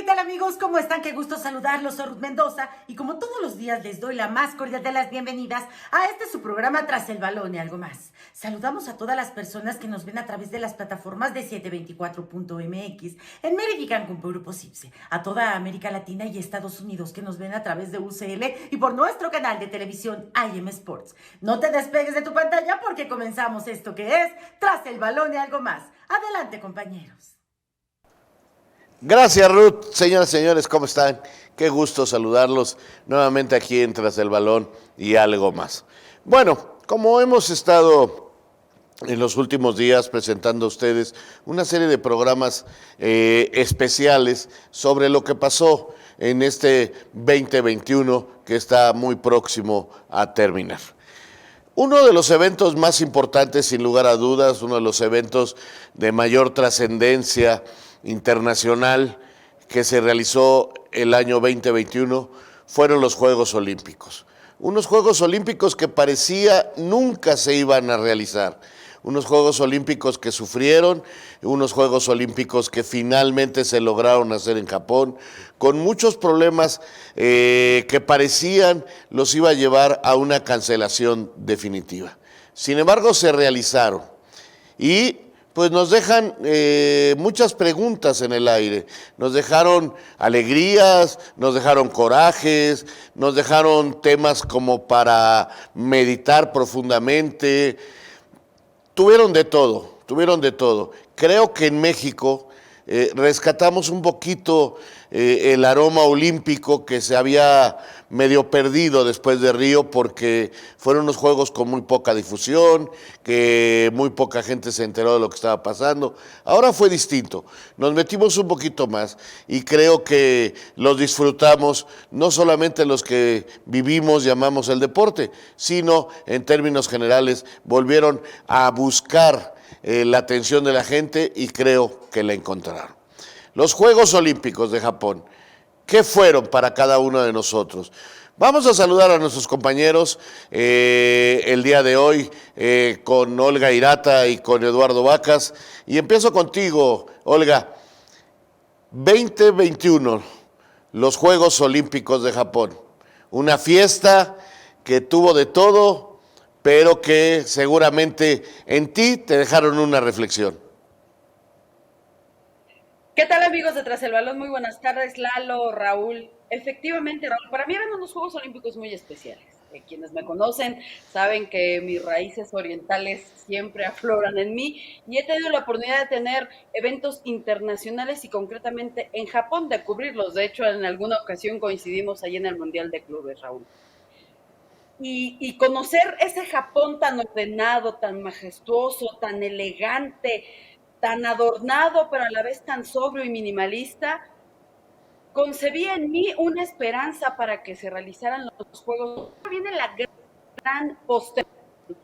tal amigos? ¿Cómo están? Qué gusto saludarlos, soy Ruth Mendoza y como todos los días les doy la más cordial de las bienvenidas a este su programa Tras el Balón y algo más. Saludamos a todas las personas que nos ven a través de las plataformas de 724.mx, en Mérida y Cancún por Grupo Cipse, a toda América Latina y Estados Unidos que nos ven a través de UCL y por nuestro canal de televisión IM Sports. No te despegues de tu pantalla porque comenzamos esto que es Tras el Balón y algo más. Adelante, compañeros. Gracias, Ruth. Señoras y señores, ¿cómo están? Qué gusto saludarlos nuevamente aquí en Tras el Balón y algo más. Bueno, como hemos estado en los últimos días presentando a ustedes una serie de programas especiales sobre lo que pasó en este 2021 que está muy próximo a terminar. Uno de los eventos más importantes, sin lugar a dudas, uno de los eventos de mayor trascendencia internacional que se realizó el año 2021 fueron los Juegos Olímpicos. Unos Juegos Olímpicos que parecía nunca se iban a realizar. Unos Juegos Olímpicos que sufrieron, unos Juegos Olímpicos que finalmente se lograron hacer en Japón, con muchos problemas que parecían los iba a llevar a una cancelación definitiva. Sin embargo, se realizaron y pues nos dejan muchas preguntas en el aire, nos dejaron alegrías, nos dejaron corajes, nos dejaron temas como para meditar profundamente. Tuvieron de todo. Creo que en México rescatamos un poquito el aroma olímpico que se había medio perdido después de Río porque fueron unos juegos con muy poca difusión, que muy poca gente se enteró de lo que estaba pasando. Ahora fue distinto, nos metimos un poquito más y creo que los disfrutamos no solamente los que vivimos y amamos el deporte, sino en términos generales volvieron a buscar la atención de la gente y creo que la encontraron. Los Juegos Olímpicos de Japón, ¿qué fueron para cada uno de nosotros? Vamos a saludar a nuestros compañeros el día de hoy con Olga Hirata y con Eduardo Vacas. Y empiezo contigo, Olga. 2021, los Juegos Olímpicos de Japón. Una fiesta que tuvo de todo, pero que seguramente en ti te dejaron una reflexión. ¿Qué tal amigos de Tras el Balón? Muy buenas tardes, Lalo, Raúl. Efectivamente, Raúl, para mí eran unos Juegos Olímpicos muy especiales. Quienes me conocen saben que mis raíces orientales siempre afloran en mí y he tenido la oportunidad de tener eventos internacionales y concretamente en Japón de cubrirlos. De hecho, en alguna ocasión coincidimos ahí en el Mundial de Clubes, Raúl. Y conocer ese Japón tan ordenado, tan majestuoso, tan elegante, tan adornado, pero a la vez tan sobrio y minimalista, concebía en mí una esperanza para que se realizaran los Juegos. Viene la gran postergación.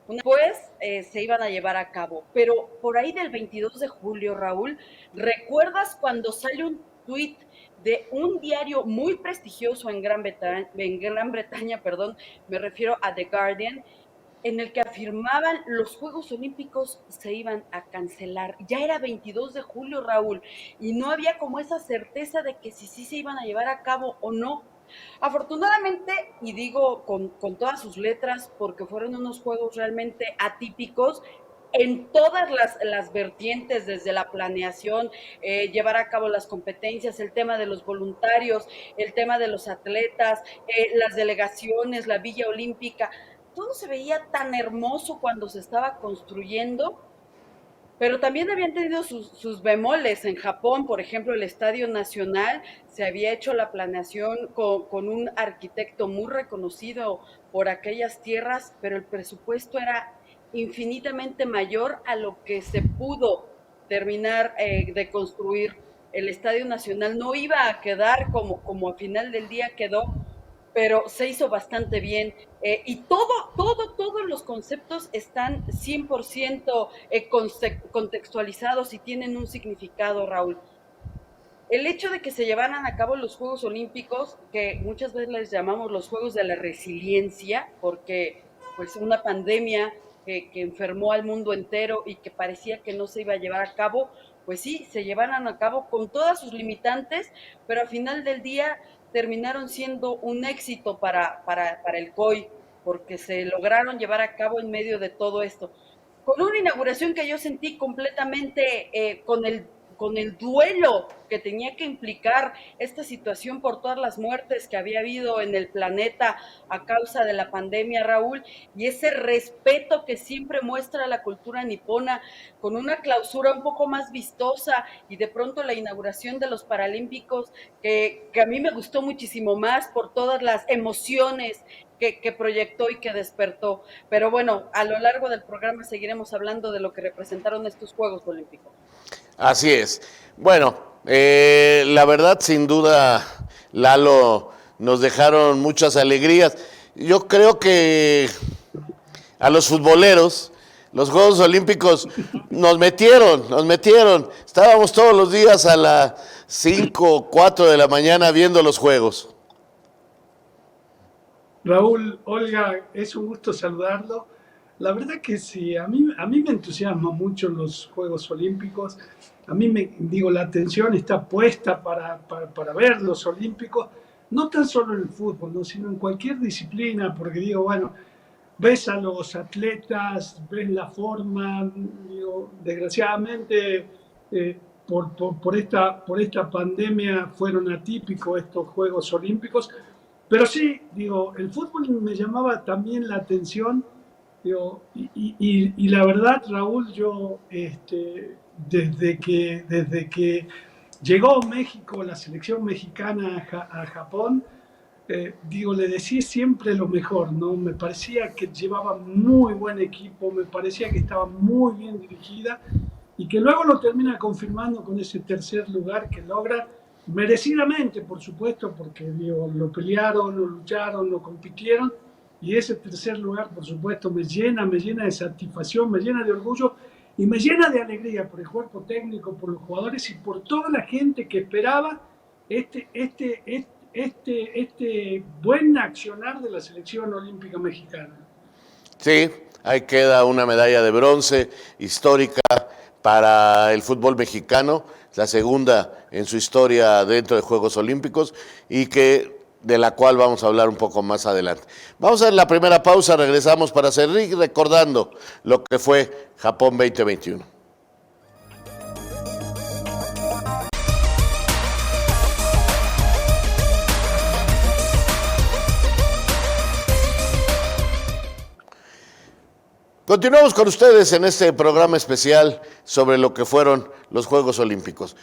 Después se iban a llevar a cabo, pero por ahí del 22 de julio, Raúl, ¿recuerdas cuando sale un tuit de un diario muy prestigioso en Gran Bretaña, perdón, me refiero a The Guardian, en el que afirmaban los Juegos Olímpicos se iban a cancelar? Ya era 22 de julio, Raúl, y no había como esa certeza de que si sí se iban a llevar a cabo o no. Afortunadamente, y digo con todas sus letras, porque fueron unos juegos realmente atípicos, en todas las vertientes, desde la planeación, llevar a cabo las competencias, el tema de los voluntarios, el tema de los atletas, las delegaciones, la Villa Olímpica, todo se veía tan hermoso cuando se estaba construyendo, pero también habían tenido sus bemoles en Japón. Por ejemplo, el Estadio Nacional, se había hecho la planeación con un arquitecto muy reconocido por aquellas tierras, pero el presupuesto era infinitamente mayor a lo que se pudo terminar de construir. El Estadio Nacional no iba a quedar como a final del día quedó, pero se hizo bastante bien. Y todos los conceptos están 100% contextualizados y tienen un significado, Raúl. El hecho de que se llevaran a cabo los Juegos Olímpicos, que muchas veces les llamamos los Juegos de la Resiliencia, porque pues una pandemia que enfermó al mundo entero y que parecía que no se iba a llevar a cabo, pues sí, se llevaron a cabo con todas sus limitantes, pero al final del día terminaron siendo un éxito para el COI, porque se lograron llevar a cabo en medio de todo esto. Con una inauguración que yo sentí completamente con el duelo que tenía que implicar esta situación por todas las muertes que había habido en el planeta a causa de la pandemia, Raúl, y ese respeto que siempre muestra la cultura nipona, con una clausura un poco más vistosa y de pronto la inauguración de los Paralímpicos, que a mí me gustó muchísimo más por todas las emociones que proyectó y que despertó. Pero bueno, a lo largo del programa seguiremos hablando de lo que representaron estos Juegos Olímpicos. Así es. Bueno, la verdad, sin duda, Lalo, nos dejaron muchas alegrías. Yo creo que a los futboleros, los Juegos Olímpicos nos metieron. Estábamos todos los días a las 5 o 4 de la mañana viendo los Juegos. Raúl, Olga, es un gusto saludarlo. La verdad que sí, a mí me entusiasma mucho los Juegos Olímpicos. A mí la atención está puesta para ver los Olímpicos, no tan solo en el fútbol, ¿no? Sino en cualquier disciplina, porque digo, bueno, ves a los atletas, ves la forma, digo, desgraciadamente por esta pandemia fueron atípicos estos Juegos Olímpicos, pero sí, digo, el fútbol me llamaba también la atención, digo, y la verdad, Raúl, yo desde que llegó México, la selección mexicana a Japón, digo, le decía siempre lo mejor, ¿no? Me parecía que llevaba muy buen equipo, me parecía que estaba muy bien dirigida y que luego lo termina confirmando con ese tercer lugar que logra merecidamente, por supuesto, porque digo, lo pelearon, lo lucharon, lo compitieron y ese tercer lugar, por supuesto, me llena de satisfacción, me llena de orgullo y me llena de alegría por el cuerpo técnico, por los jugadores y por toda la gente que esperaba este buen accionar de la selección olímpica mexicana. Sí, ahí queda una medalla de bronce histórica para el fútbol mexicano, la segunda en su historia dentro de Juegos Olímpicos y de la cual vamos a hablar un poco más adelante. Vamos a ver la primera pausa, regresamos para seguir recordando lo que fue Japón 2021. Continuamos con ustedes en este programa especial sobre lo que fueron los Juegos Olímpicos.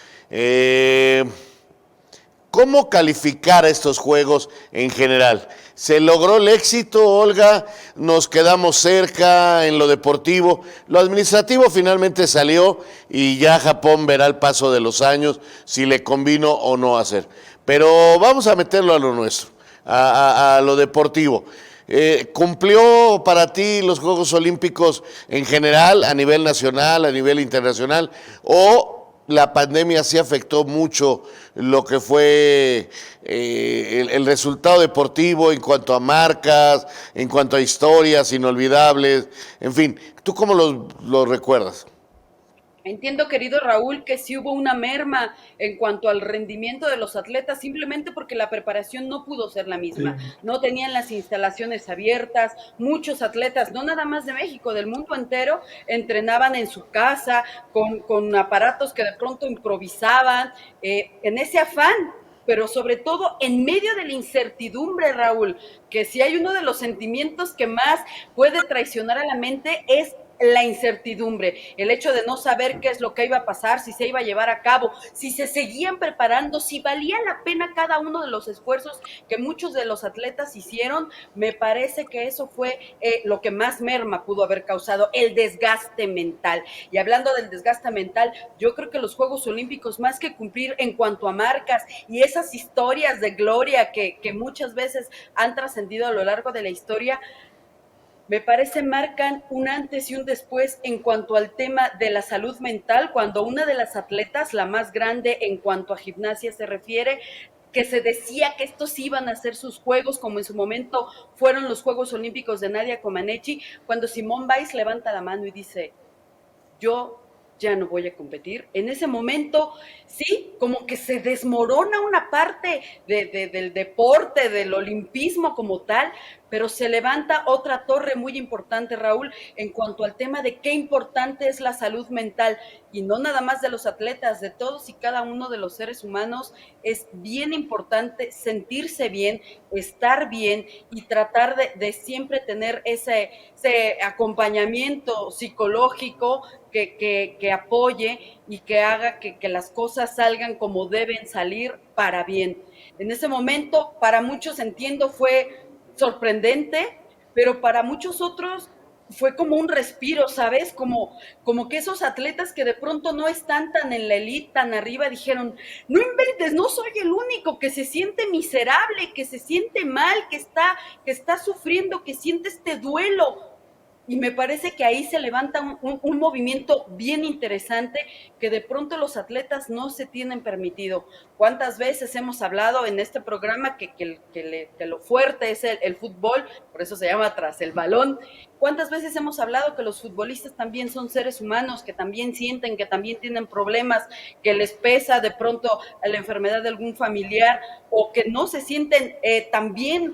¿Cómo calificar estos Juegos en general? ¿Se logró el éxito, Olga? ¿Nos quedamos cerca en lo deportivo? Lo administrativo finalmente salió y ya Japón verá el paso de los años si le convino o no hacer. Pero vamos a meterlo a lo nuestro, a lo deportivo. ¿Cumplió para ti los Juegos Olímpicos en general, a nivel nacional, a nivel internacional, o la pandemia sí afectó mucho lo que fue el resultado deportivo en cuanto a marcas, en cuanto a historias inolvidables, en fin? ¿Tú cómo lo recuerdas? Entiendo, querido Raúl, que sí hubo una merma en cuanto al rendimiento de los atletas, simplemente porque la preparación no pudo ser la misma. Sí. No tenían las instalaciones abiertas, muchos atletas, no nada más de México, del mundo entero, entrenaban en su casa, con aparatos que de pronto improvisaban, en ese afán, pero sobre todo en medio de la incertidumbre, Raúl, que si hay uno de los sentimientos que más puede traicionar a la mente es la incertidumbre, el hecho de no saber qué es lo que iba a pasar, si se iba a llevar a cabo, si se seguían preparando, si valía la pena cada uno de los esfuerzos que muchos de los atletas hicieron. Me parece que eso fue lo que más merma pudo haber causado, el desgaste mental. Y hablando del desgaste mental, yo creo que los Juegos Olímpicos, más que cumplir en cuanto a marcas y esas historias de gloria que muchas veces han trascendido a lo largo de la historia, me parece marcan un antes y un después en cuanto al tema de la salud mental, cuando una de las atletas, la más grande en cuanto a gimnasia se refiere, que se decía que estos iban a ser sus juegos, como en su momento fueron los Juegos Olímpicos de Nadia Comaneci, cuando Simone Biles levanta la mano y dice, yo ya no voy a competir. En ese momento, sí, como que se desmorona una parte del deporte, del olimpismo como tal, pero se levanta otra torre muy importante, Raúl, en cuanto al tema de qué importante es la salud mental, y no nada más de los atletas, de todos y cada uno de los seres humanos. Es bien importante sentirse bien, estar bien y tratar de siempre tener ese acompañamiento psicológico que apoye y que haga que las cosas salgan como deben salir para bien. En ese momento, para muchos, entiendo, fue sorprendente, pero para muchos otros fue como un respiro, ¿sabes? Como que esos atletas que de pronto no están tan en la elite, tan arriba, dijeron, no inventes, no soy el único que se siente miserable, que se siente mal, que está sufriendo, que siente este duelo. Y me parece que ahí se levanta un movimiento bien interesante que de pronto los atletas no se tienen permitido. ¿Cuántas veces hemos hablado en este programa que lo fuerte es el fútbol? Por eso se llama Tras el Balón. ¿Cuántas veces hemos hablado que los futbolistas también son seres humanos, que también sienten, que también tienen problemas, que les pesa de pronto la enfermedad de algún familiar, o que no se sienten tan bien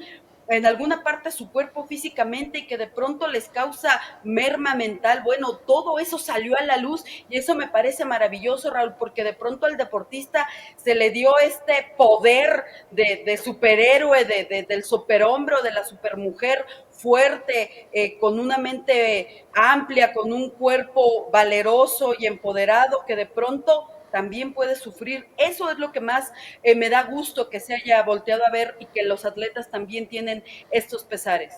en alguna parte de su cuerpo físicamente y que de pronto les causa merma mental? Bueno, todo eso salió a la luz y eso me parece maravilloso, Raúl, porque de pronto al deportista se le dio este poder de superhéroe, del superhombre o de la supermujer fuerte, con una mente amplia, con un cuerpo valeroso y empoderado, que de pronto también puede sufrir. Eso es lo que más me da gusto que se haya volteado a ver y que los atletas también tienen estos pesares.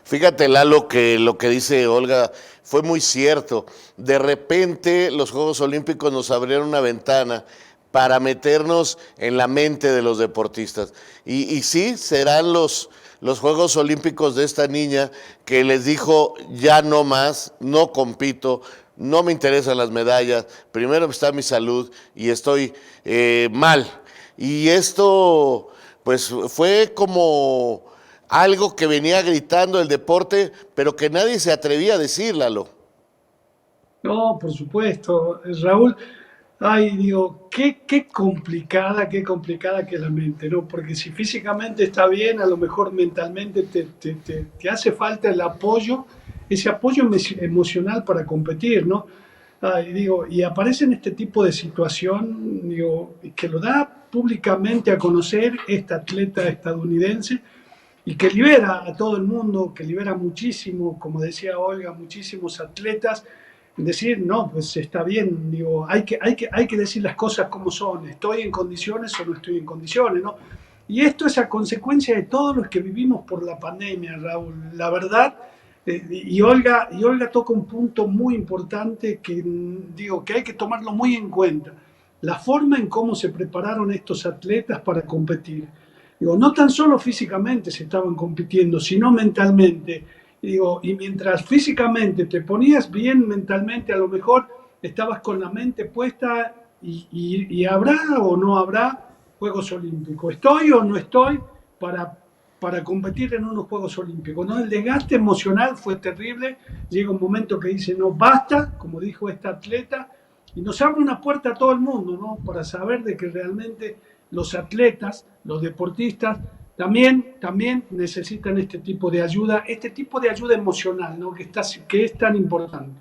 Fíjate, Lalo, que lo que dice Olga fue muy cierto. De repente los Juegos Olímpicos nos abrieron una ventana para meternos en la mente de los deportistas. Y sí, serán los Juegos Olímpicos de esta niña que les dijo, ya no más, no compito, no me interesan las medallas, primero está mi salud y estoy mal. Y esto, pues, fue como algo que venía gritando el deporte, pero que nadie se atrevía a decir, Lalo. No, por supuesto, Raúl. Ay, digo, qué complicada que es la mente, ¿no? Porque si físicamente está bien, a lo mejor mentalmente te hace falta el apoyo, ese apoyo emocional para competir, ¿no? Ay, digo, y aparece en este tipo de situación, digo, que lo da públicamente a conocer esta atleta estadounidense y que libera a todo el mundo, que libera muchísimo, como decía Olga, muchísimos atletas. Decir, no, pues está bien, digo, hay que decir las cosas como son, estoy en condiciones o no estoy en condiciones, ¿no? Y esto es a consecuencia de todos los que vivimos por la pandemia, Raúl. La verdad, y Olga toca un punto muy importante que digo que hay que tomarlo muy en cuenta. La forma en cómo se prepararon estos atletas para competir. Digo, no tan solo físicamente se estaban compitiendo, sino mentalmente. Digo, y mientras físicamente te ponías bien mentalmente, a lo mejor estabas con la mente puesta y habrá o no habrá Juegos Olímpicos. ¿Estoy o no estoy para competir en unos Juegos Olímpicos? ¿No? El desgaste emocional fue terrible. Llega un momento que dice, no, basta, como dijo esta atleta, y nos abre una puerta a todo el mundo, ¿no? Para saber de que realmente los atletas, los deportistas, también necesitan este tipo de ayuda emocional, ¿no? Que es tan importante.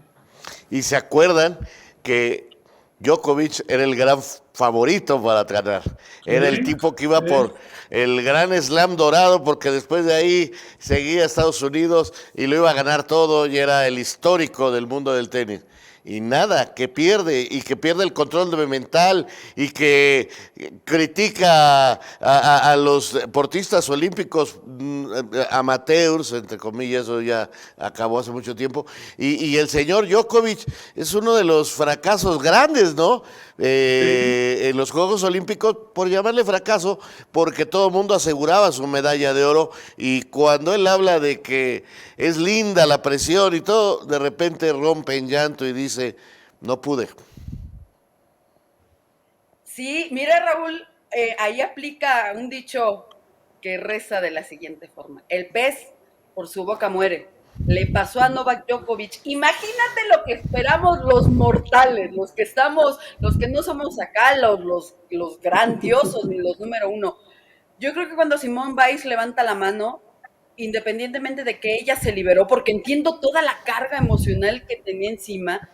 Y se acuerdan que Djokovic era el gran favorito para ganar. Era el tipo que iba por el gran slam dorado, porque después de ahí seguía Estados Unidos y lo iba a ganar todo y era el histórico del mundo del tenis. Y nada, que pierde, y que pierde el control mental, y que critica a los deportistas olímpicos amateurs, entre comillas, eso ya acabó hace mucho tiempo, y el señor Djokovic es uno de los fracasos grandes, ¿no? En los Juegos Olímpicos, por llamarle fracaso, porque todo el mundo aseguraba su medalla de oro, y cuando él habla de que es linda la presión y todo, de repente rompe en llanto y dice, no pude. Sí, mira, Raúl, ahí aplica un dicho que reza de la siguiente forma: el pez por su boca muere. Le pasó a Novak Djokovic. Imagínate lo que esperamos los mortales, los que no somos acá los grandiosos ni los número uno. Yo creo que cuando Simone Biles levanta la mano, independientemente de que ella se liberó, porque entiendo toda la carga emocional que tenía encima,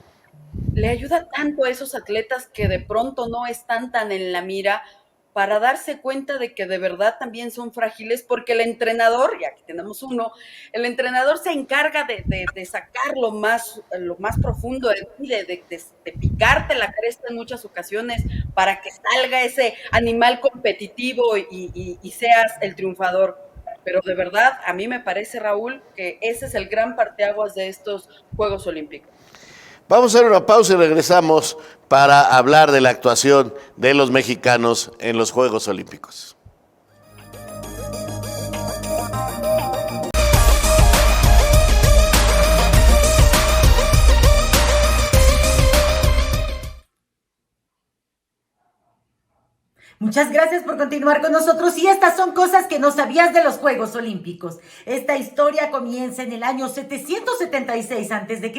le ayuda tanto a esos atletas que de pronto no están tan en la mira para darse cuenta de que de verdad también son frágiles, porque el entrenador, y aquí tenemos uno, el entrenador se encarga de sacar lo más profundo de ti, de picarte la cresta en muchas ocasiones para que salga ese animal competitivo y seas el triunfador. Pero de verdad, a mí me parece, Raúl, que ese es el gran parteaguas de estos Juegos Olímpicos. Vamos a hacer una pausa y regresamos para hablar de la actuación de los mexicanos en los Juegos Olímpicos. Muchas gracias por continuar con nosotros y estas son cosas que no sabías de los Juegos Olímpicos. Esta historia comienza en el año 776 a.C.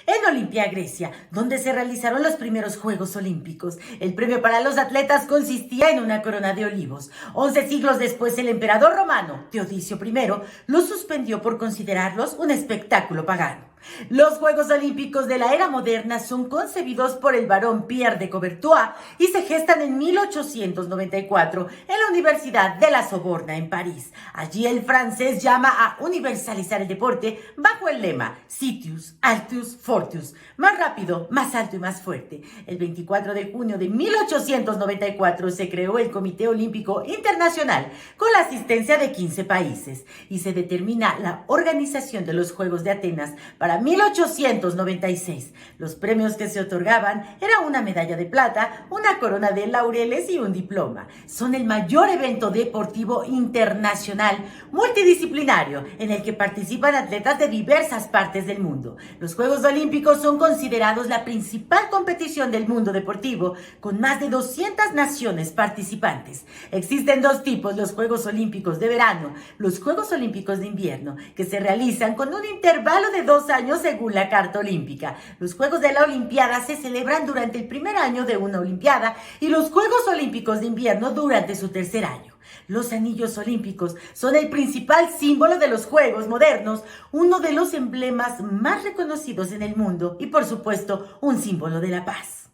en Olimpia, Grecia, donde se realizaron los primeros Juegos Olímpicos. El premio para los atletas consistía en una corona de olivos. 11 siglos después, el emperador romano, Teodicio I, los suspendió por considerarlos un espectáculo pagano. Los Juegos Olímpicos de la era moderna son concebidos por el barón Pierre de Coubertin y se gestan en 1894 en la Universidad de la Sorbona en París. Allí el francés llama a universalizar el deporte bajo el lema Citius, Altius, Fortius, más rápido, más alto y más fuerte. El 24 de junio de 1894 se creó el Comité Olímpico Internacional con la asistencia de 15 países y se determina la organización de los Juegos de Atenas para 1896. Los premios que se otorgaban eran una medalla de plata, una corona de laureles y un diploma. Son el mayor evento deportivo internacional multidisciplinario en el que participan atletas de diversas partes del mundo. Los Juegos Olímpicos son considerados la principal competición del mundo deportivo, con más de 200 naciones participantes. Existen dos tipos: los Juegos Olímpicos de verano, los Juegos Olímpicos de invierno, que se realizan con un intervalo de 2 años según la Carta Olímpica. Los Juegos de la Olimpiada se celebran durante el primer año de una Olimpiada y los Juegos Olímpicos de invierno durante su tercer año. Los anillos olímpicos son el principal símbolo de los Juegos modernos, uno de los emblemas más reconocidos en el mundo y, por supuesto, un símbolo de la paz.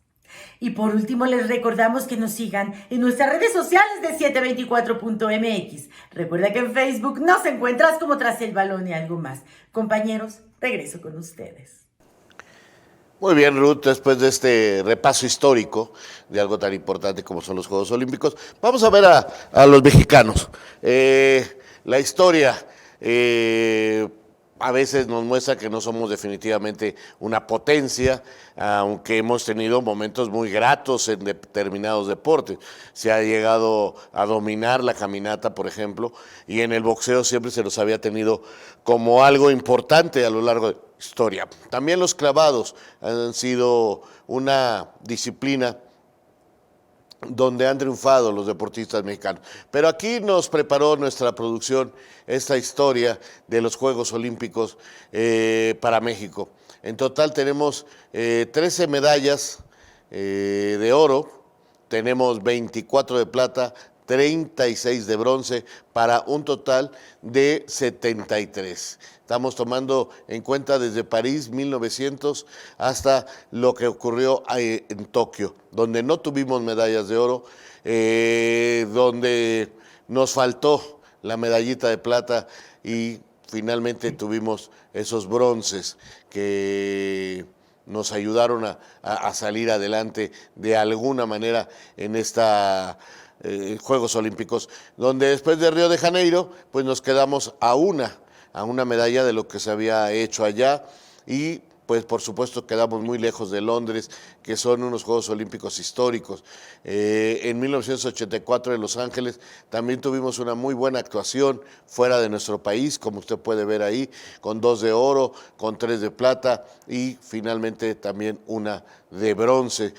Y por último, les recordamos que nos sigan en nuestras redes sociales de 724.mx. Recuerda que en Facebook nos encuentras como Tras el Balón y Algo Más. Compañeros, regreso con ustedes. Muy bien, Ruth, después de este repaso histórico de algo tan importante como son los Juegos Olímpicos, vamos a ver a los mexicanos. La historia a veces nos muestra que no somos definitivamente una potencia, aunque hemos tenido momentos muy gratos en determinados deportes. Se ha llegado a dominar la caminata, por ejemplo, y en el boxeo siempre se los había tenido como algo importante a lo largo de la historia. También los clavados han sido una disciplina donde han triunfado los deportistas mexicanos. Pero aquí nos preparó nuestra producción esta historia de los Juegos Olímpicos para México. En total tenemos 13 medallas de oro, tenemos 24 de plata, 36 de bronce, para un total de 73. Estamos tomando en cuenta desde París 1900 hasta lo que ocurrió en Tokio, donde no tuvimos medallas de oro, donde nos faltó la medallita de plata y finalmente tuvimos esos bronces que nos ayudaron a salir adelante de alguna manera en esta Juegos Olímpicos, donde después de Río de Janeiro, pues nos quedamos a una medalla de lo que se había hecho allá y pues por supuesto quedamos muy lejos de Londres, que son unos Juegos Olímpicos históricos. En 1984 en Los Ángeles también tuvimos una muy buena actuación fuera de nuestro país, como usted puede ver ahí, con 2 de oro, con 3 de plata y finalmente también una de bronce.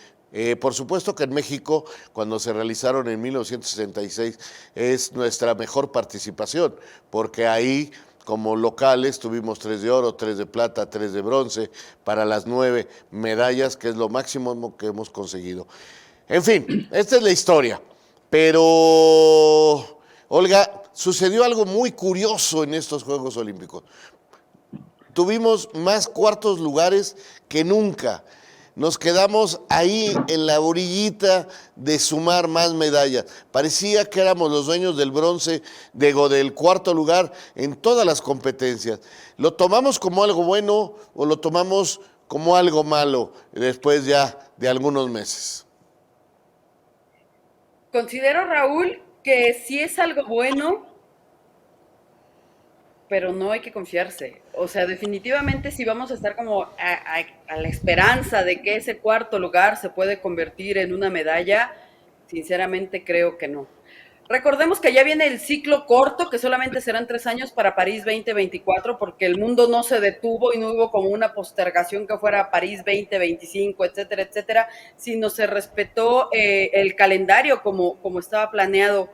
Por supuesto que en México, cuando se realizaron en 1966, es nuestra mejor participación, porque ahí como locales tuvimos 3 de oro, 3 de plata, 3 de bronce, para las 9 medallas, que es lo máximo que hemos conseguido. En fin, esta es la historia, pero Olga, sucedió algo muy curioso en estos Juegos Olímpicos. Tuvimos más cuartos lugares que nunca. Nos quedamos ahí en la orillita de sumar más medallas. Parecía que éramos los dueños del bronce, del cuarto lugar en todas las competencias. ¿Lo tomamos como algo bueno o lo tomamos como algo malo después ya de algunos meses? Considero, Raúl, que sí es algo bueno, pero no hay que confiarse. O sea, definitivamente si vamos a estar como a la esperanza de que ese cuarto lugar se puede convertir en una medalla, sinceramente creo que no. Recordemos que ya viene el ciclo corto, que solamente serán 3 años para París 2024, porque el mundo no se detuvo y no hubo como una postergación que fuera París 2025, etcétera, etcétera, sino se respetó el calendario como estaba planeado.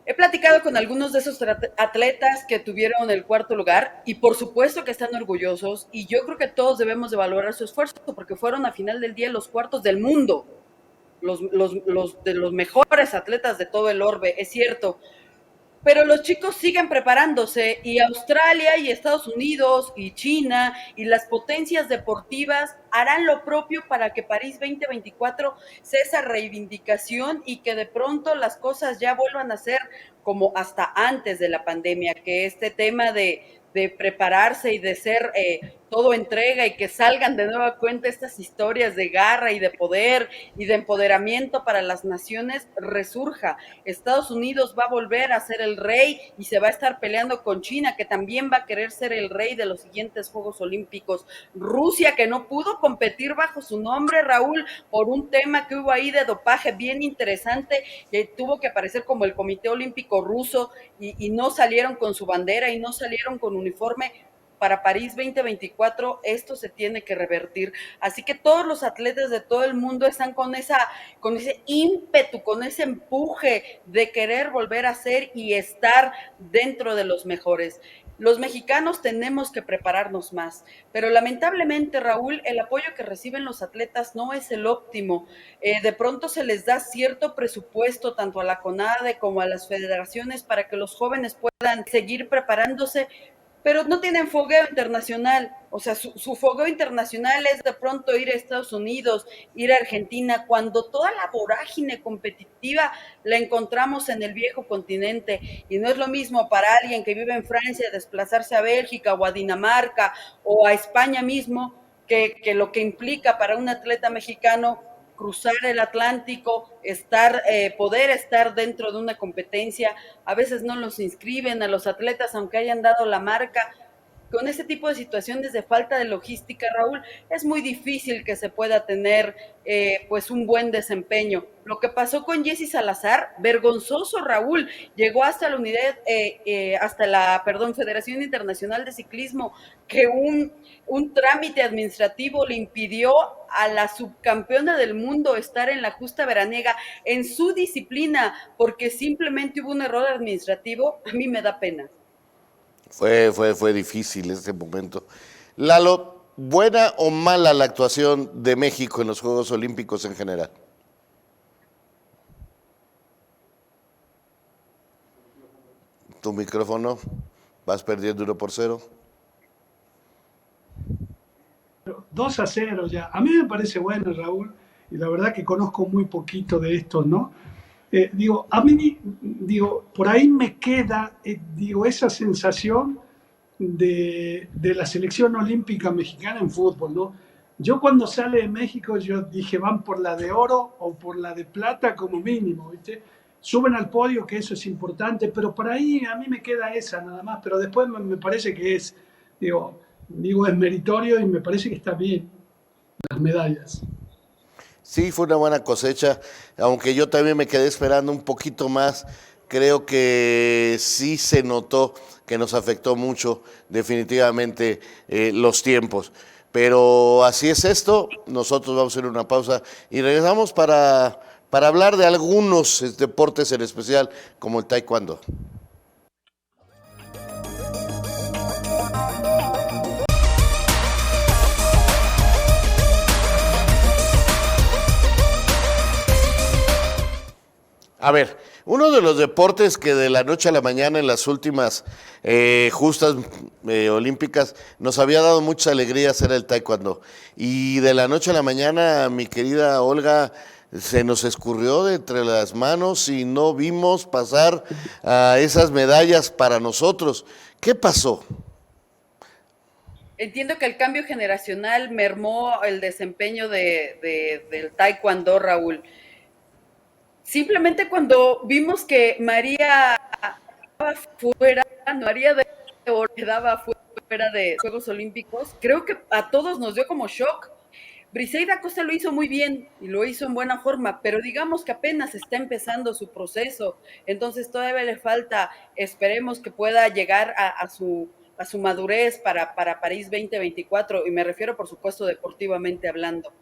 He platicado con algunos de esos atletas que tuvieron el cuarto lugar y por supuesto que están orgullosos y yo creo que todos debemos de valorar su esfuerzo porque fueron a final del día los cuartos del mundo, de los mejores atletas de todo el orbe, es cierto, pero los chicos siguen preparándose y Australia y Estados Unidos y China y las potencias deportivas harán lo propio para que París 2024 sea esa reivindicación y que de pronto las cosas ya vuelvan a ser como hasta antes de la pandemia, que este tema de prepararse y de ser todo entrega y que salgan de nueva cuenta estas historias de garra y de poder y de empoderamiento para las naciones resurja. Estados Unidos va a volver a ser el rey y se va a estar peleando con China, que también va a querer ser el rey de los siguientes Juegos Olímpicos. Rusia, que no pudo competir bajo su nombre, Raúl, por un tema que hubo ahí de dopaje bien interesante, que tuvo que aparecer como el Comité Olímpico Ruso y no salieron con su bandera y no salieron con uniforme. Para París 2024 esto se tiene que revertir. Así que todos los atletas de todo el mundo están con ese ímpetu, con ese empuje de querer volver a ser y estar dentro de los mejores. Los mexicanos tenemos que prepararnos más, pero lamentablemente, Raúl, el apoyo que reciben los atletas no es el óptimo. De pronto se les da cierto presupuesto tanto a la CONADE como a las federaciones para que los jóvenes puedan seguir preparándose, pero no tienen fogueo internacional. O sea, su fogueo internacional es de pronto ir a Estados Unidos, ir a Argentina, cuando toda la vorágine competitiva la encontramos en el viejo continente. Y no es lo mismo para alguien que vive en Francia desplazarse a Bélgica o a Dinamarca o a España mismo, que lo que implica para un atleta mexicano cruzar el Atlántico, poder estar dentro de una competencia. A veces no los inscriben a los atletas, aunque hayan dado la marca. Con ese tipo de situaciones de falta de logística, Raúl, es muy difícil que se pueda tener pues un buen desempeño. Lo que pasó con Jessy Salazar, vergonzoso, Raúl, llegó hasta la Federación Internacional de Ciclismo, que un trámite administrativo le impidió a la subcampeona del mundo estar en la justa veraniega en su disciplina, porque simplemente hubo un error administrativo. A mí me da pena. Fue difícil ese momento. Lalo, ¿buena o mala la actuación de México en los Juegos Olímpicos en general? Tu micrófono, vas perdiendo 1-0. 2-0 ya. A mí me parece bueno, Raúl, y la verdad que conozco muy poquito de esto, ¿no? Por ahí me queda, esa sensación de la selección olímpica mexicana en fútbol, ¿no? Yo cuando sale de México, yo dije, van por la de oro o por la de plata como mínimo, ¿viste? Suben al podio, que eso es importante, pero por ahí a mí me queda esa nada más, pero después me parece que es, es meritorio y me parece que está bien las medallas. Sí, fue una buena cosecha, aunque yo también me quedé esperando un poquito más. Creo que sí se notó que nos afectó mucho definitivamente los tiempos. Pero así es esto, nosotros vamos a hacer una pausa y regresamos para hablar de algunos deportes en especial, como el taekwondo. A ver, uno de los deportes que de la noche a la mañana en las últimas justas olímpicas nos había dado muchas alegrías era el taekwondo. Y de la noche a la mañana, mi querida Olga, se nos escurrió de entre las manos y no vimos pasar a esas medallas para nosotros. ¿Qué pasó? Entiendo que el cambio generacional mermó el desempeño del taekwondo, Raúl. Simplemente cuando vimos que María de Oro quedaba fuera de Juegos Olímpicos, creo que a todos nos dio como shock. Briseida Costa lo hizo muy bien y lo hizo en buena forma, pero digamos que apenas está empezando su proceso, entonces todavía le falta, esperemos que pueda llegar a su madurez para París 2024, y me refiero por supuesto deportivamente hablando.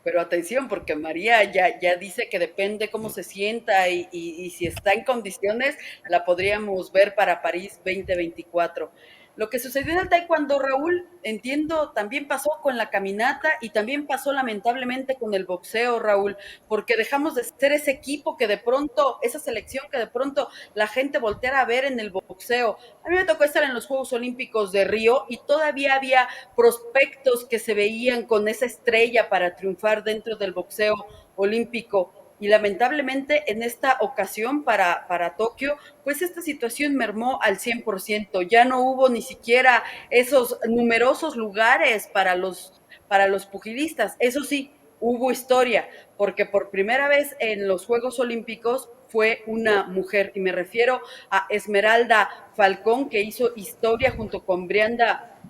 Pero atención, porque María ya dice que depende cómo se sienta y si está en condiciones, la podríamos ver para París 2024. Lo que sucedió en el taekwondo, Raúl, entiendo, también pasó con la caminata y también pasó lamentablemente con el boxeo, Raúl, porque dejamos de ser ese equipo que de pronto, esa selección que de pronto la gente volteara a ver en el boxeo. A mí me tocó estar en los Juegos Olímpicos de Río y todavía había prospectos que se veían con esa estrella para triunfar dentro del boxeo olímpico. Y lamentablemente en esta ocasión para Tokio, pues esta situación mermó al 100%. Ya no hubo ni siquiera esos numerosos lugares para los pugilistas. Eso sí, hubo historia, porque por primera vez en los Juegos Olímpicos fue una mujer, y me refiero a Esmeralda Falcón, que hizo historia junto con Brianda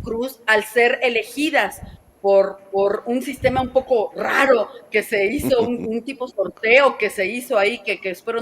Cruz al ser elegidas por un sistema un poco raro que se hizo, un tipo sorteo que se hizo ahí, que espero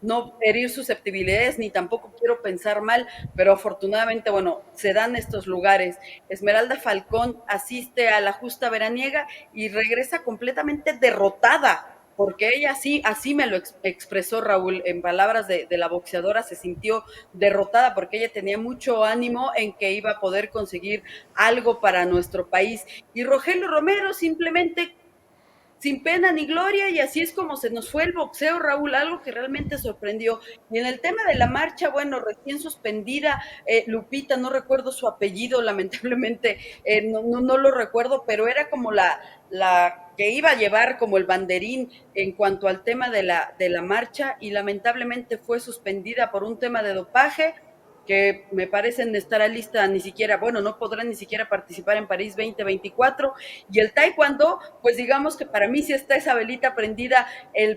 no herir susceptibilidades, ni tampoco quiero pensar mal, pero afortunadamente, bueno, se dan estos lugares. Esmeralda Falcón asiste a la justa veraniega y regresa completamente derrotada, porque ella así me lo expresó Raúl, en palabras de la boxeadora, se sintió derrotada porque ella tenía mucho ánimo en que iba a poder conseguir algo para nuestro país. Y Rogelio Romero simplemente sin pena ni gloria, y así es como se nos fue el boxeo, Raúl, algo que realmente sorprendió. Y en el tema de la marcha, bueno, recién suspendida, Lupita, no recuerdo su apellido, lamentablemente, no lo recuerdo, pero era como la que iba a llevar como el banderín en cuanto al tema de la marcha, y lamentablemente fue suspendida por un tema de dopaje, que me parecen estará lista ni siquiera, bueno, no podrán ni siquiera participar en París 2024, y el taekwondo, pues digamos que para mí sí está esa velita prendida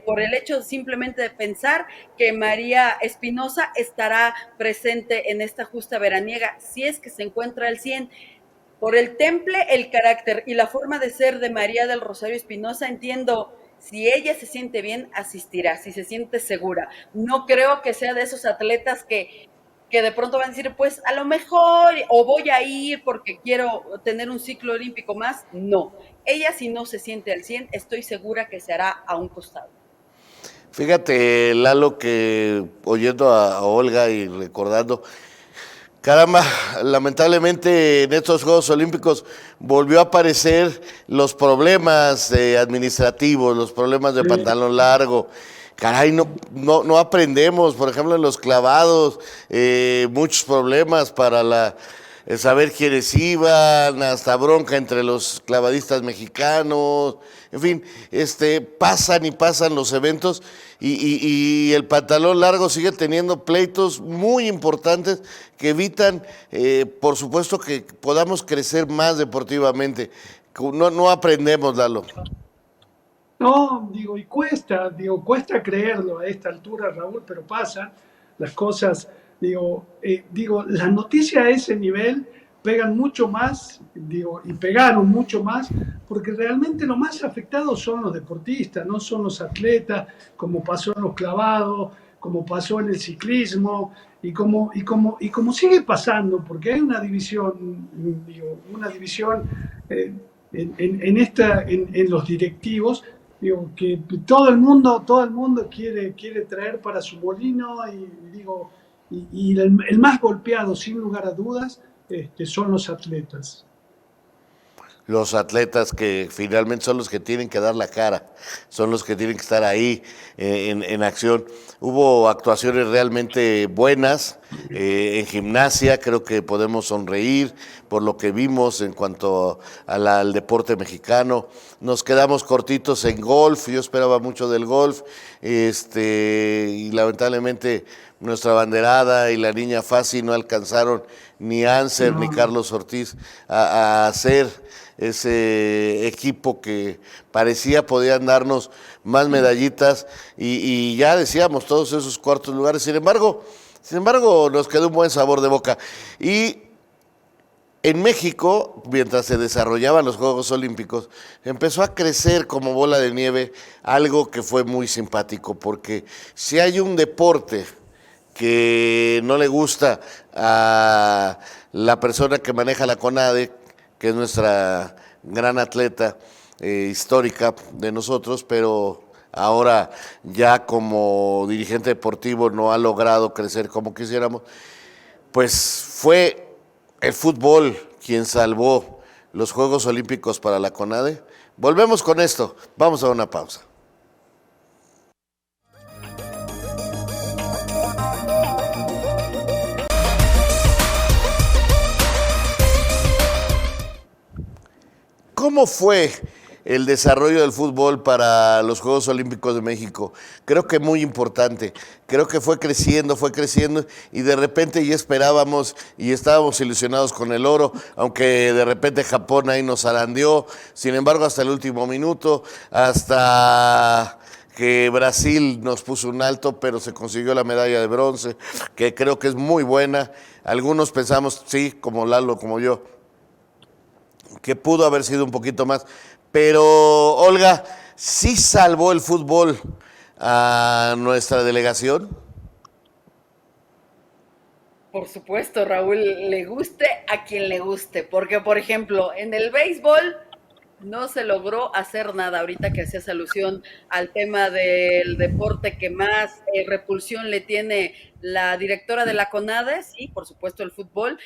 por el hecho simplemente de pensar que María Espinosa estará presente en esta justa veraniega, si es que se encuentra al 100. Por el temple, el carácter y la forma de ser de María del Rosario Espinosa, entiendo, si ella se siente bien, asistirá, si se siente segura. No creo que sea de esos atletas que de pronto van a decir, pues a lo mejor, o voy a ir porque quiero tener un ciclo olímpico más. No, ella si no se siente al 100, estoy segura que se hará a un costado. Fíjate, Lalo, que oyendo a Olga y recordando, caramba, lamentablemente en estos Juegos Olímpicos volvió a aparecer los problemas administrativos, los problemas de pantalón largo. Caray, no aprendemos, por ejemplo, en los clavados, muchos problemas para saber quiénes iban, hasta bronca entre los clavadistas mexicanos, en fin, pasan los eventos y el pantalón largo sigue teniendo pleitos muy importantes que evitan, por supuesto, que podamos crecer más deportivamente. No aprendemos, Lalo. No, cuesta creerlo a esta altura, Raúl, pero pasa, las cosas, las noticias a ese nivel pegan mucho más, y pegaron mucho más, porque realmente los más afectados son los deportistas, no son los atletas, como pasó en los clavados, como pasó en el ciclismo y como sigue pasando, porque hay una división, digo, una división en los directivos, digo, que todo el mundo quiere traer para su molino y el más golpeado, sin lugar a dudas, son los atletas. Los atletas que finalmente son los que tienen que dar la cara, son los que tienen que estar ahí en acción. Hubo actuaciones realmente buenas en gimnasia, creo que podemos sonreír por lo que vimos en cuanto al deporte mexicano. Nos quedamos cortitos en golf, yo esperaba mucho del golf, y lamentablemente nuestra banderada y la niña Fassi no alcanzaron ni Anser ni Carlos Ortiz a hacer ese equipo que parecía podían darnos más medallitas y ya decíamos todos esos cuartos lugares. Sin embargo, nos quedó un buen sabor de boca. Y en México, mientras se desarrollaban los Juegos Olímpicos, empezó a crecer como bola de nieve algo que fue muy simpático, porque si hay un deporte que no le gusta a la persona que maneja la CONADE, que es nuestra gran atleta histórica de nosotros, pero ahora ya como dirigente deportivo no ha logrado crecer como quisiéramos, pues fue el fútbol quien salvó los Juegos Olímpicos para la CONADE. Volvemos con esto, vamos a una pausa. ¿Cómo fue el desarrollo del fútbol para los Juegos Olímpicos de México? Creo que muy importante. Creo que fue creciendo y de repente ya esperábamos y estábamos ilusionados con el oro, aunque de repente Japón ahí nos zarandeó. Sin embargo, hasta el último minuto, hasta que Brasil nos puso un alto, pero se consiguió la medalla de bronce, que creo que es muy buena. Algunos pensamos, sí, como Lalo, como yo, que pudo haber sido un poquito más. Pero, Olga, ¿sí salvó el fútbol a nuestra delegación? Por supuesto, Raúl, le guste a quien le guste, porque, por ejemplo, en el béisbol no se logró hacer nada. Ahorita que hacías alusión al tema del deporte que más repulsión le tiene la directora de la CONADE, sí, por supuesto el fútbol.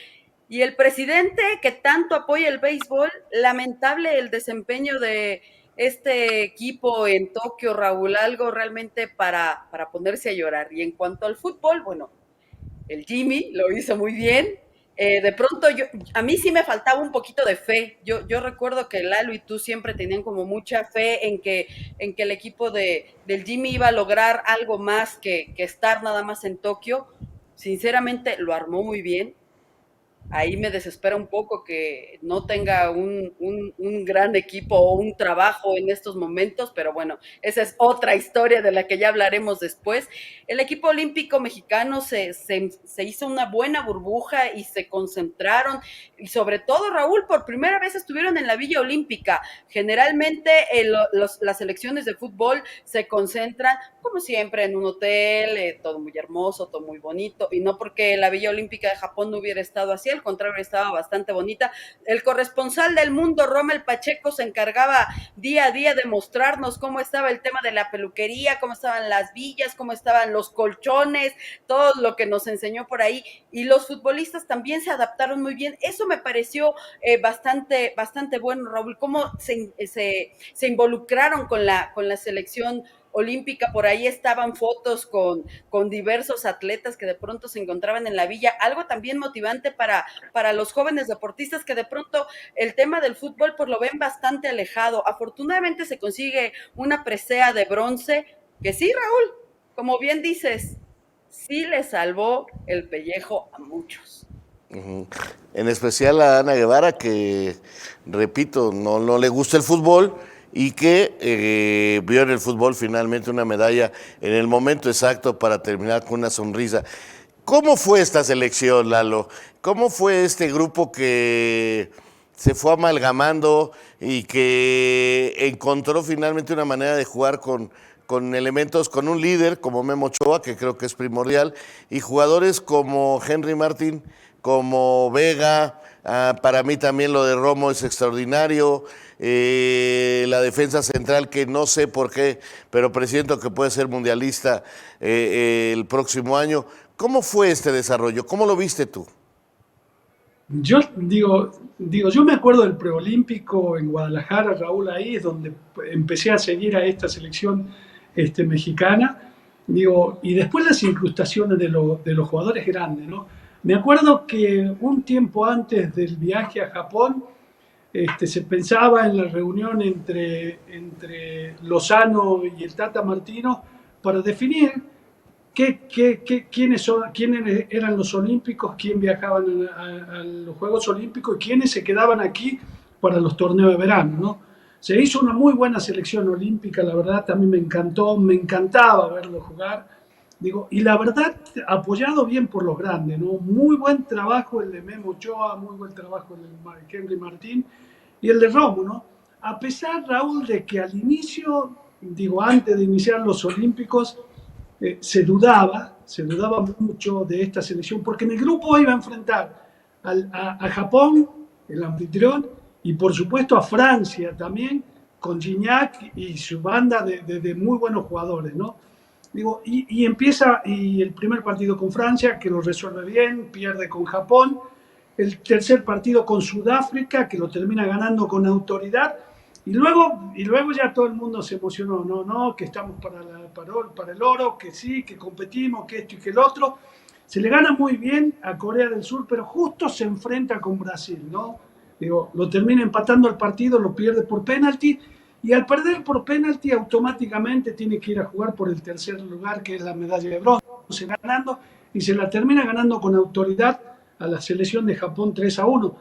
Y el presidente que tanto apoya el béisbol, lamentable el desempeño de este equipo en Tokio, Raúl, algo realmente para ponerse a llorar. Y en cuanto al fútbol, bueno, el Jimmy lo hizo muy bien. De pronto, a mí sí me faltaba un poquito de fe. Yo recuerdo que Lalo y tú siempre tenían como mucha fe en que el equipo del Jimmy iba a lograr algo más que estar nada más en Tokio. Sinceramente, lo armó muy bien. Ahí me desespera un poco que no tenga un gran equipo o un trabajo en estos momentos, pero bueno, esa es otra historia de la que ya hablaremos después. El equipo olímpico mexicano se hizo una buena burbuja y se concentraron, y sobre todo, Raúl, por primera vez estuvieron en la Villa Olímpica. Generalmente las selecciones de fútbol se concentran, como siempre, en un hotel, todo muy hermoso, todo muy bonito, y no porque la Villa Olímpica de Japón no hubiera estado así, al contrario, estaba bastante bonita. El corresponsal del mundo, Rommel Pacheco, se encargaba día a día de mostrarnos cómo estaba el tema de la peluquería, cómo estaban las villas, cómo estaban los colchones, todo lo que nos enseñó por ahí, y los futbolistas también se adaptaron muy bien. Eso me pareció bastante bueno, Raúl, cómo se involucraron con la selección olímpica. Por ahí estaban fotos con diversos atletas que de pronto se encontraban en la villa, algo también motivante para los jóvenes deportistas que de pronto el tema del fútbol pues lo ven bastante alejado. Afortunadamente se consigue una presea de bronce que sí, Raúl, como bien dices, sí le salvó el pellejo a muchos. En especial a Ana Guevara, que, repito, no le gusta el fútbol y que vio en el fútbol finalmente una medalla en el momento exacto para terminar con una sonrisa. ¿Cómo fue esta selección, Lalo? ¿Cómo fue este grupo que se fue amalgamando y que encontró finalmente una manera de jugar con elementos, con un líder como Memo Ochoa, que creo que es primordial, y jugadores como Henry Martín, como Vega. Para mí también lo de Romo es extraordinario. La defensa central, que no sé por qué, pero presiento que puede ser mundialista el próximo año. ¿Cómo fue este desarrollo? ¿Cómo lo viste tú? Yo yo me acuerdo del preolímpico en Guadalajara, Raúl, ahí es donde empecé a seguir a esta selección mexicana, y después las incrustaciones de los jugadores grandes, ¿no? Me acuerdo que un tiempo antes del viaje a Japón, se pensaba en la reunión entre Lozano y el Tata Martino para definir quiénes eran los olímpicos, quién viajaban a los Juegos Olímpicos y quiénes se quedaban aquí para los torneos de verano, ¿no? Se hizo una muy buena selección olímpica, la verdad también me encantó, me encantaba verlo jugar. Y la verdad, apoyado bien por los grandes, ¿no? Muy buen trabajo el de Memo Ochoa, muy buen trabajo el de Henry Martín y el de Romo, ¿no? A pesar, Raúl, de que al inicio, antes de iniciar los Olímpicos, se dudaba mucho de esta selección, porque en el grupo iba a enfrentar a Japón, el anfitrión, y por supuesto a Francia también, con Gignac y su banda de muy buenos jugadores, ¿no? Empieza el primer partido con Francia, que lo resuelve bien, pierde con Japón, el tercer partido con Sudáfrica, que lo termina ganando con autoridad, y luego ya todo el mundo se emocionó, no, que estamos para el oro, que sí, que competimos, que esto y que el otro. Se le gana muy bien a Corea del Sur, pero justo se enfrenta con Brasil, ¿no? Lo termina empatando el partido, lo pierde por penalti, y al perder por penalti automáticamente tiene que ir a jugar por el tercer lugar, que es la medalla de bronce, ganando, y se la termina ganando con autoridad a la selección de Japón 3-1.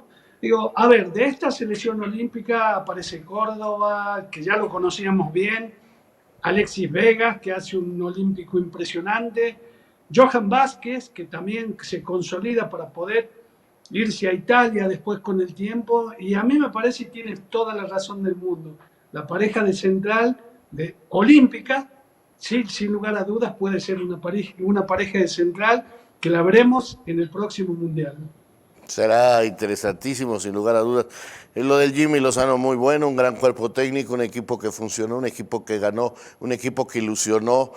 A ver, de esta selección olímpica aparece Córdoba, que ya lo conocíamos bien, Alexis Vega, que hace un olímpico impresionante, Johan Vázquez, que también se consolida para poder irse a Italia después con el tiempo, y a mí me parece que tiene toda la razón del mundo. La pareja de central olímpica, sí, sin lugar a dudas, puede ser una pareja de central que la veremos en el próximo Mundial. Será interesantísimo, sin lugar a dudas. Lo del Jimmy Lozano muy bueno, un gran cuerpo técnico, un equipo que funcionó, un equipo que ganó, un equipo que ilusionó.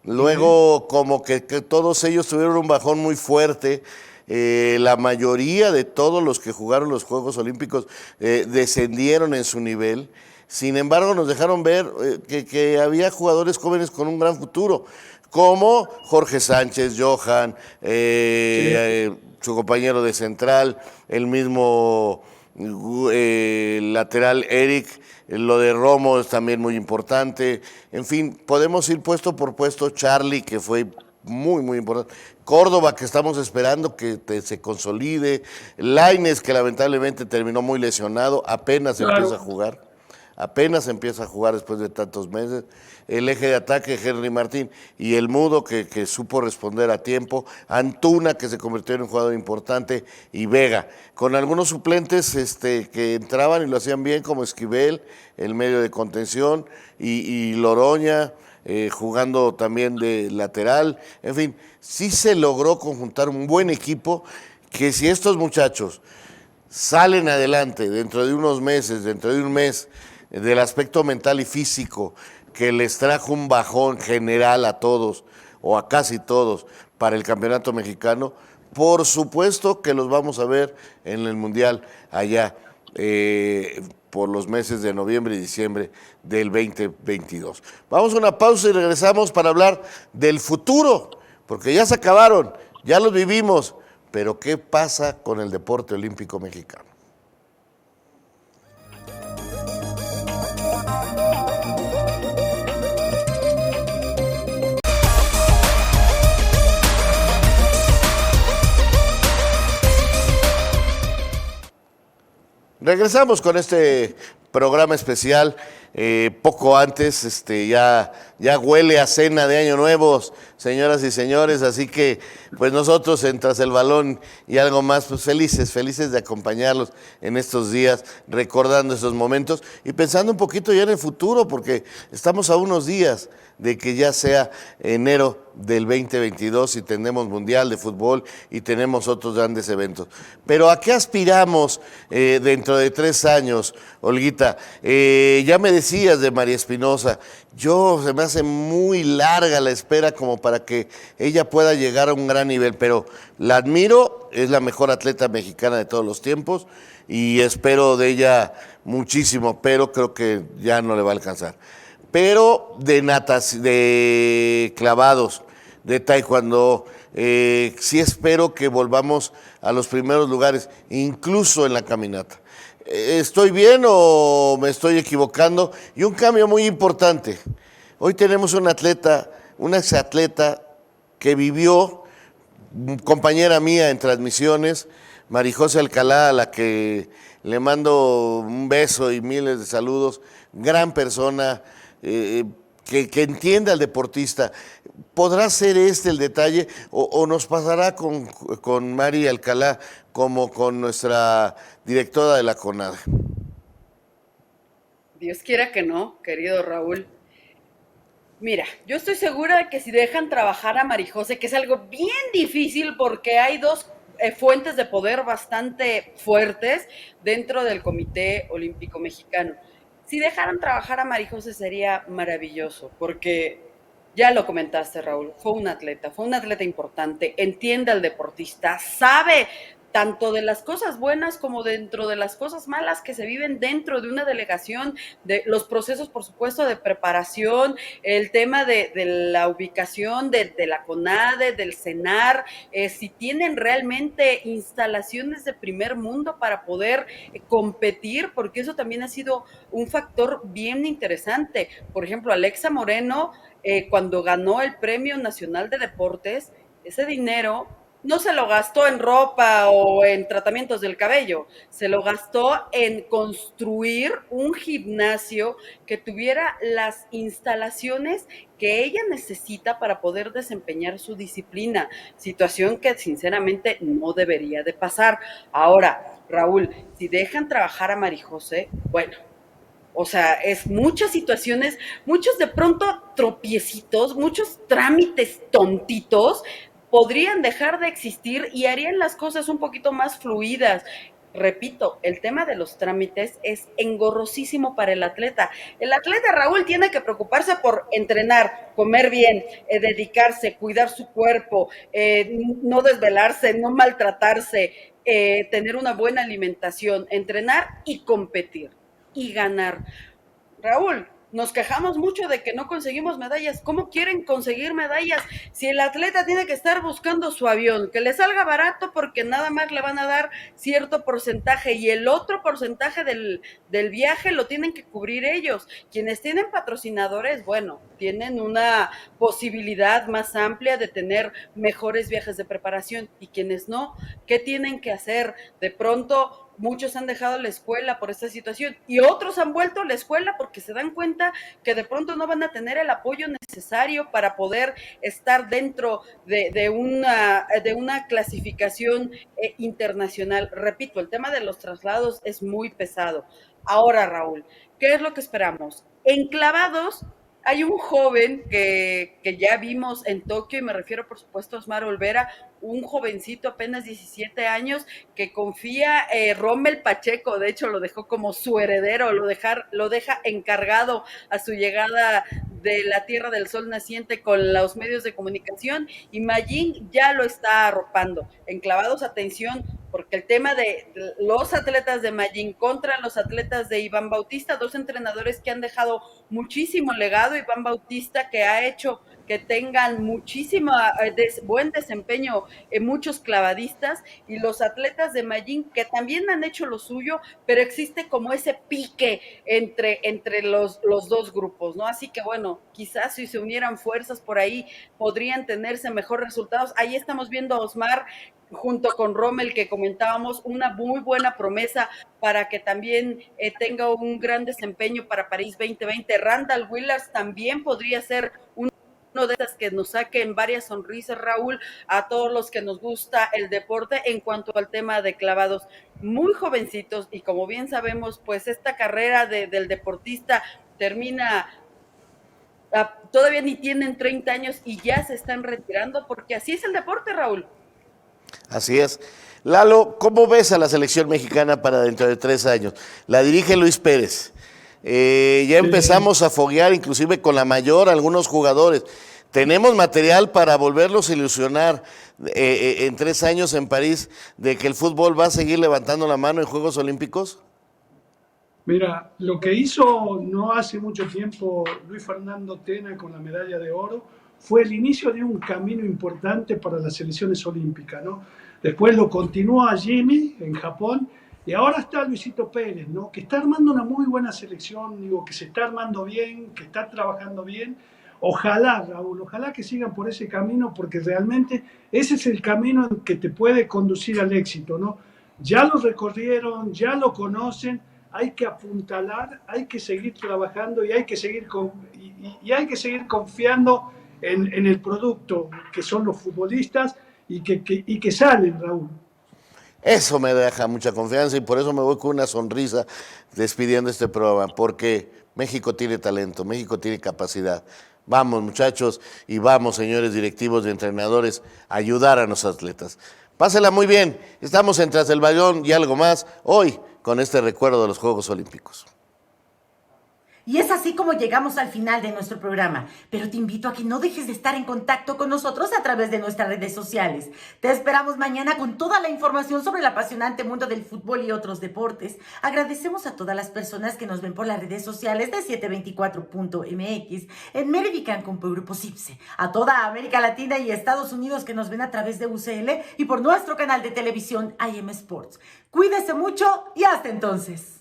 Luego, como que todos ellos tuvieron un bajón muy fuerte. La mayoría de todos los que jugaron los Juegos Olímpicos descendieron en su nivel. Sin embargo, nos dejaron ver que había jugadores jóvenes con un gran futuro, como Jorge Sánchez, Johan, su compañero de central, el mismo lateral Eric, lo de Romo es también muy importante. En fin, podemos ir puesto por puesto. Charlie, que fue muy, muy importante. Córdoba, que estamos esperando que se consolide. Lainez, que lamentablemente terminó muy lesionado, apenas empieza a jugar. Apenas empieza a jugar después de tantos meses. El eje de ataque, Henry Martín, y el Mudo, que supo responder a tiempo. Antuna, que se convirtió en un jugador importante, y Vega, con algunos suplentes que entraban y lo hacían bien, como Esquivel, el medio de contención, y Loroña, jugando también de lateral. En fin, sí se logró conjuntar un buen equipo, que si estos muchachos salen adelante dentro de unos meses, dentro de un mes, del aspecto mental y físico que les trajo un bajón general a todos o a casi todos para el campeonato mexicano, por supuesto que los vamos a ver en el Mundial allá por los meses de noviembre y diciembre del 2022. Vamos a una pausa y regresamos para hablar del futuro, porque ya se acabaron, ya los vivimos, pero ¿qué pasa con el deporte olímpico mexicano? Regresamos con este programa especial poco antes, ya huele a cena de Año Nuevo, señoras y señores, así que pues nosotros en Tras el Balón y algo más, pues felices de acompañarlos en estos días, recordando esos momentos y pensando un poquito ya en el futuro, porque estamos a unos días de que ya sea enero del 2022 y tenemos Mundial de Fútbol y tenemos otros grandes eventos. Pero ¿a qué aspiramos dentro de 3 años, Olguita? Ya me decías de María Espinosa, se me hace muy larga la espera como para que ella pueda llegar a un gran nivel, pero la admiro, es la mejor atleta mexicana de todos los tiempos y espero de ella muchísimo, pero creo que ya no le va a alcanzar. Pero de clavados, de taekwondo, sí espero que volvamos a los primeros lugares, incluso en la caminata. ¿Estoy bien o me estoy equivocando? Y un cambio muy importante. Hoy tenemos una exatleta que vivió, compañera mía en transmisiones, Marijose Alcalá, a la que le mando un beso y miles de saludos, gran persona, que entienda al deportista. ¿Podrá ser el detalle o nos pasará con Mari Alcalá como con nuestra directora de la CONADE? Dios quiera que no, querido Raúl. Mira, yo estoy segura de que si dejan trabajar a Marijose, que es algo bien difícil porque hay dos fuentes de poder bastante fuertes dentro del Comité Olímpico Mexicano. Si dejaran trabajar a Marijose sería maravilloso, porque ya lo comentaste, Raúl, fue un atleta importante, entiende al deportista, sabe tanto de las cosas buenas como dentro de las cosas malas que se viven dentro de una delegación, de los procesos, por supuesto, de preparación, el tema de la ubicación de la CONADE, del CENAR, si tienen realmente instalaciones de primer mundo para poder competir, porque eso también ha sido un factor bien interesante. Por ejemplo, Alexa Moreno, cuando ganó el Premio Nacional de Deportes, ese dinero no se lo gastó en ropa o en tratamientos del cabello, se lo gastó en construir un gimnasio que tuviera las instalaciones que ella necesita para poder desempeñar su disciplina, situación que sinceramente no debería de pasar. Ahora, Raúl, si dejan trabajar a Marijose, bueno, o sea, es muchas situaciones, muchos de pronto tropiecitos, muchos trámites tontitos podrían dejar de existir y harían las cosas un poquito más fluidas. Repito, el tema de los trámites es engorrosísimo para el atleta. El atleta, Raúl, tiene que preocuparse por entrenar, comer bien, dedicarse, cuidar su cuerpo, no desvelarse, no maltratarse, tener una buena alimentación, entrenar y competir y ganar. Raúl, nos quejamos mucho de que no conseguimos medallas. ¿Cómo quieren conseguir medallas si el atleta tiene que estar buscando su avión, que le salga barato porque nada más le van a dar cierto porcentaje y el otro porcentaje del viaje lo tienen que cubrir ellos? Quienes tienen patrocinadores, bueno, tienen una posibilidad más amplia de tener mejores viajes de preparación, y quienes no, ¿qué tienen que hacer? De pronto muchos han dejado la escuela por esta situación y otros han vuelto a la escuela porque se dan cuenta que de pronto no van a tener el apoyo necesario para poder estar dentro de una clasificación internacional. Repito, el tema de los traslados es muy pesado. Ahora, Raúl, ¿qué es lo que esperamos? En clavados hay un joven que ya vimos en Tokio, y me refiero por supuesto a Osmar Olvera, un jovencito apenas 17 años que confía, Rommel Pacheco, de hecho lo dejó como su heredero, lo deja encargado a su llegada de la Tierra del Sol naciente con los medios de comunicación, y Mayín ya lo está arropando. Enclavados, atención, porque el tema de los atletas de Mayín contra los atletas de Iván Bautista, dos entrenadores que han dejado muchísimo legado. Iván Bautista, que ha hecho que tengan buen desempeño en muchos clavadistas, y los atletas de Mayín que también han hecho lo suyo, pero existe como ese pique entre los dos grupos, ¿no? Así que bueno, quizás si se unieran fuerzas por ahí podrían tenerse mejores resultados. Ahí estamos viendo a Osmar junto con Rommel, que comentábamos, una muy buena promesa para que también tenga un gran desempeño para París 2020. Randall Willers también podría ser uno de esas que nos saquen varias sonrisas, Raúl, a todos los que nos gusta el deporte en cuanto al tema de clavados. Muy jovencitos, y como bien sabemos, pues esta carrera del deportista termina, todavía ni tienen 30 años y ya se están retirando, porque así es el deporte, Raúl. Así es. Lalo, ¿cómo ves a la selección mexicana para dentro de 3 años? La dirige Luis Pérez. Ya empezamos a foguear, inclusive con la mayor, algunos jugadores. ¿Tenemos material para volverlos a ilusionar en 3 años en París de que el fútbol va a seguir levantando la mano en Juegos Olímpicos? Mira, lo que hizo no hace mucho tiempo Luis Fernando Tena con la medalla de oro fue el inicio de un camino importante para las selecciones olímpicas, ¿no? Después lo continúa Jimmy en Japón y ahora está Luisito Pérez, ¿no? Que está armando una muy buena selección, digo, que se está armando bien, que está trabajando bien. Ojalá, Raúl, ojalá que sigan por ese camino porque realmente ese es el camino que te puede conducir al éxito, ¿no? Ya lo recorrieron, ya lo conocen, hay que apuntalar, hay que seguir trabajando y hay que seguir, hay que seguir confiando en el producto que son los futbolistas y que salen, Raúl. Eso me deja mucha confianza y por eso me voy con una sonrisa despidiendo este programa, porque México tiene talento, México tiene capacidad. Vamos, muchachos, y vamos, señores directivos y entrenadores, a ayudar a los atletas. Pásela muy bien. Estamos en Tras el Balón y algo más hoy con este recuerdo de los Juegos Olímpicos. Y es así como llegamos al final de nuestro programa, pero te invito a que no dejes de estar en contacto con nosotros a través de nuestras redes sociales. Te esperamos mañana con toda la información sobre el apasionante mundo del fútbol y otros deportes. Agradecemos a todas las personas que nos ven por las redes sociales de 724.mx, en Mérida y Cancún por Grupo CIPSE, a toda América Latina y Estados Unidos que nos ven a través de UCL y por nuestro canal de televisión IM Sports. Cuídese mucho y hasta entonces.